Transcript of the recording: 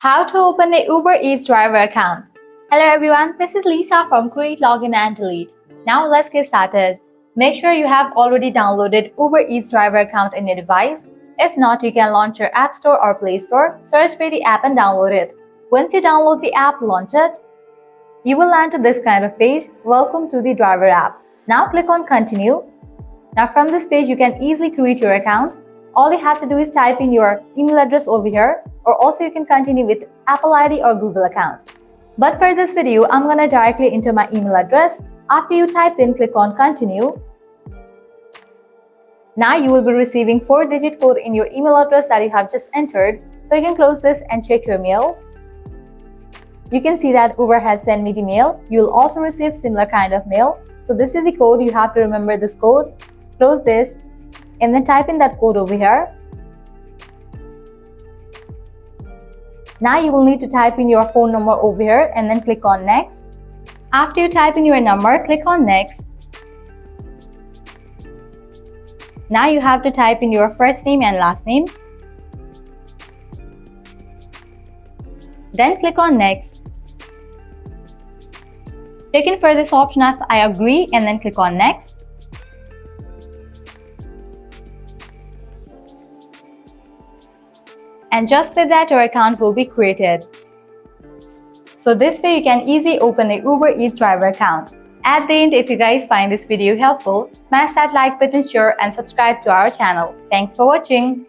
How to open a Uber Eats driver account. Hello everyone, this is Lisa from Create, Login and Delete. Now let's get started. Make sure you have already downloaded Uber Eats driver account in your device. If not, you can launch your App Store or Play Store, search for the app and download it. Once you download the app, launch it. You will land to this kind of page. Welcome to the driver app. Now click on Continue. Now from this page, you can easily create your account. All you have to do is type in your email address over here, or also you can continue with Apple ID or Google account. But for this video, I'm gonna directly enter my email address. After you type in, click on Continue. Now you will be receiving 4-digit code in your email address that you have just entered. So you can close this and check your mail. You can see that Uber has sent me the mail. You will also receive similar kind of mail. So this is the code. You have to remember this code. Close this and then type in that code over here. Now you will need to type in your phone number over here and then click on Next. After you type in your number, click on Next. Now you have to type in your first name and last name. Then click on Next. Check in for this option of I agree and then click on Next. And just with that, your account will be created. So this way you can easily open a Uber Eats driver account. At the end, if you guys find this video helpful, smash that like button, share and subscribe to our channel. Thanks for watching.